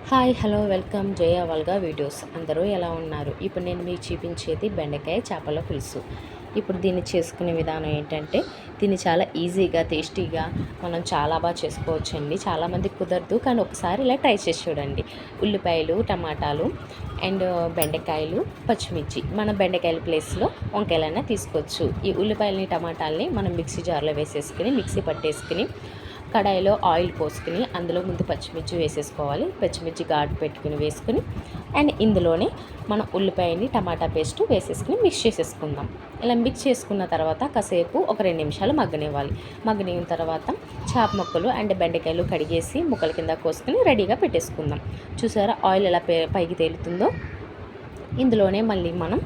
Hi hello welcome జయ Volga videos. అందరూ ఎలా ఉన్నారు? ఇప్పుడు నేను మీకు చూపించేది బెండకాయ చేపల పులుసు. ఇప్పుడు దీన్ని చేసుకునే విధానం ఏంటంటే, దీన్ని చాలా ఈజీగా టేస్టీగా మనం చాలా బాగా చేసుకోవచ్చండి. చాలామందికి కుదరదు, కానీ ఒకసారి ఇలా ట్రై చేసి చూడండి. ఉల్లిపాయలు, టమాటాలు అండ్ బెండకాయలు, పచ్చిమిర్చి. మనం బెండకాయల ప్లేస్లో వంకాయలైనా తీసుకోవచ్చు. ఈ ఉల్లిపాయలని, టమాటాలని మనం మిక్సీ జార్లో వేసేసుకుని మిక్సీ పట్టేసుకుని కడాయిలో ఆయిల్ పోసుకుని అందులో ముందు పచ్చిమిర్చి వేసేసుకోవాలి. పచ్చిమిర్చి ఘాటు పెట్టుకుని వేసుకుని అండ్ ఇందులోనే మనం ఉల్లిపాయని టమాటా పేస్ట్ వేసేసుకుని మిక్స్ చేసేసుకుందాం. ఇలా మిక్స్ చేసుకున్న తర్వాత కాసేపు ఒక 2 నిమిషాలు మగ్గనివ్వాలి. మగ్గనిన తర్వాత చేప ముక్కలు అండ్ బెండకాయలు కడిగేసి ముక్కల కింద కోసుకుని రెడీగా పెట్టేసుకుందాం. చూసారా ఆయిల్ ఎలా పైకి తేలుతుందో. ఇందులోనే మళ్ళీ మనం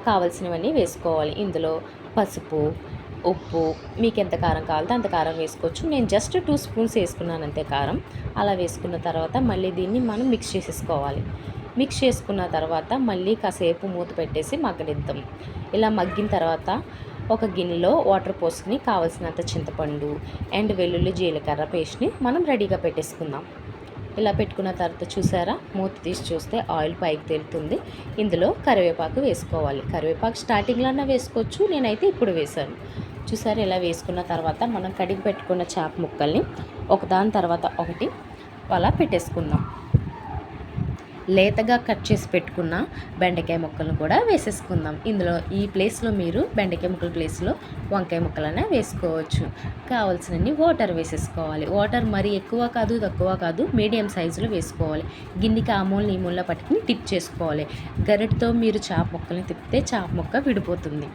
కావాల్సినవన్నీ వేసుకోవాలి. ఇందులో పసుపు, ఉప్పు, మీకు ఎంత కారం కావాలో అంత కారం వేసుకోవచ్చు. నేను జస్ట్ 2 స్పూన్స్ వేసుకున్నాను అంతే కారం. అలా వేసుకున్న తర్వాత మళ్ళీ దీన్ని మనం మిక్స్ చేసేసుకోవాలి. మిక్స్ చేసుకున్న తర్వాత మళ్ళీ కాసేపు మూత పెట్టేసి మగ్గనిద్దాం. ఇలా మగ్గిన తర్వాత ఒక గిన్నెలో వాటర్ పోసుకుని కావాల్సినంత చింతపండు అండ్ వెల్లుల్లి జీలకర్ర పేస్ట్ని మనం రెడీగా పెట్టేసుకుందాం. ఇలా పెట్టుకున్న తర్వాత చూసారా, మూత తీసి చూస్తే ఆయిల్ పైకి తేలుతుంది. ఇందులో కరివేపాకు వేసుకోవాలి. కరివేపాకు స్టార్టింగ్లోనే వేసుకోవచ్చు, నేనైతే ఇప్పుడు వేశాను. చూసారా, ఇలా వేసుకున్న తర్వాత మనం కడిగి పెట్టుకున్న చేప ముక్కల్ని ఒకదాని తర్వాత ఒకటి అలా పెట్టేసుకుందాం. లేతగా కట్ చేసి పెట్టుకున్న బెండకాయ ముక్కలను కూడా వేసేసుకుందాం. ఇందులో ఈ ప్లేస్లో మీరు బెండకాయ ముక్కల ప్లేస్లో వంకాయ ముక్కలనే వేసుకోవచ్చు. కావాల్సినన్ని వాటర్ వేసేసుకోవాలి. వాటర్ మరీ ఎక్కువ కాదు, తక్కువ కాదు, మీడియం సైజులో వేసుకోవాలి. గిన్నెకి ఆ మూల ఈ మూల పట్టుకుని టిప్ చేసుకోవాలి. గరిటతో మీరు చేప ముక్కల్ని తిప్పితే చేప ముక్క విడిపోతుంది.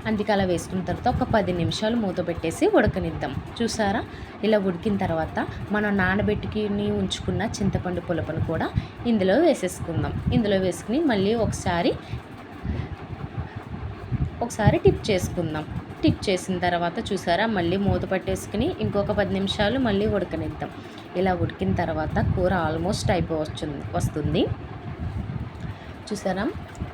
అందుకే అలా వేసుకున్న తర్వాత ఒక 10 నిమిషాలు మూత పెట్టేసి ఉడకనిద్దాం. చూసారా, ఇలా ఉడికిన తర్వాత మనం నానబెట్టుకుని ఉంచుకున్న చింతపండు పులుపును కూడా ఇందులో వేసేసుకుందాం. ఇందులో వేసుకుని మళ్ళీ ఒకసారి టిప్ చేసుకుందాం. టిప్ చేసిన తర్వాత చూసారా, మళ్ళీ మూత పట్టేసుకుని ఇంకొక 10 నిమిషాలు మళ్ళీ ఉడకనిద్దాం. ఇలా ఉడికిన తర్వాత కూర ఆల్మోస్ట్ వస్తుంది. చూసారా,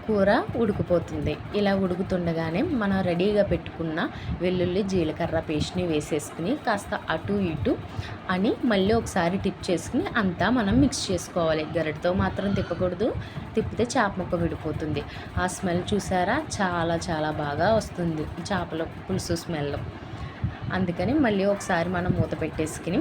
కూర ఉడికిపోతుంది. ఇలా ఉడుకుతుండగానే మనం రెడీగా పెట్టుకున్న వెల్లుల్లి జీలకర్ర పేస్ట్ని వేసేసుకుని కాస్త అటు ఇటు అని మళ్ళీ ఒకసారి టిప్ చేసుకుని అంతా మనం మిక్స్ చేసుకోవాలి. గరిటతో మాత్రం తిప్పకూడదు, తిప్పితే చేప ముక్క విడిపోతుంది. ఆ స్మెల్ చూసారా, చాలా చాలా బాగా వస్తుంది చేపల పులుసు స్మెల్. అందుకని మళ్ళీ ఒకసారి మనం మూత పెట్టేసుకుని,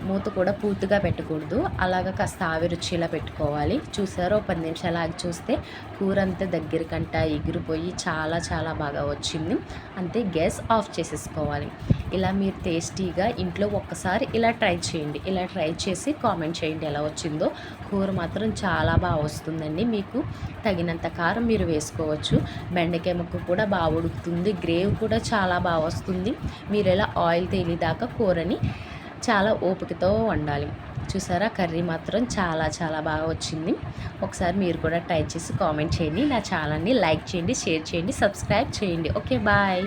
మూత కూడా పూర్తిగా పెట్టకూడదు, అలాగ కాస్త ఆవిరి వచ్చేలా పెట్టుకోవాలి. చూసారో 10 నిమిషాలు ఆగి చూస్తే కూర అంతా దగ్గరికంట ఎగిరిపోయి చాలా చాలా బాగా వచ్చింది. అంతే, గ్యాస్ ఆఫ్ చేసేసుకోవాలి. ఇలా మీరు టేస్టీగా ఇంట్లో ఒక్కసారి ఇలా ట్రై చేయండి. ఇలా ట్రై చేసి కామెంట్ చేయండి ఎలా వచ్చిందో. కూర మాత్రం చాలా బాగా వస్తుందండి. మీకు తగినంత కారం మీరు వేసుకోవచ్చు. బెండకాయ ముక్క కూడా బాగా ఉడుకుతుంది. గ్రేవీ కూడా చాలా బాగా వస్తుంది. మీరు ఇలా ఆయిల్ తేలిదాకా కూరని చాలా ఓపికతో వండాలి. చూసారా, కర్రీ మాత్రం చాలా చాలా బాగా వచ్చింది. ఒకసారి మీరు కూడా ట్రై చేసి కామెంట్ చేయండి. నా ఛానల్ని లైక్ చేయండి, షేర్ చేయండి, సబ్స్క్రైబ్ చేయండి. Okay, bye.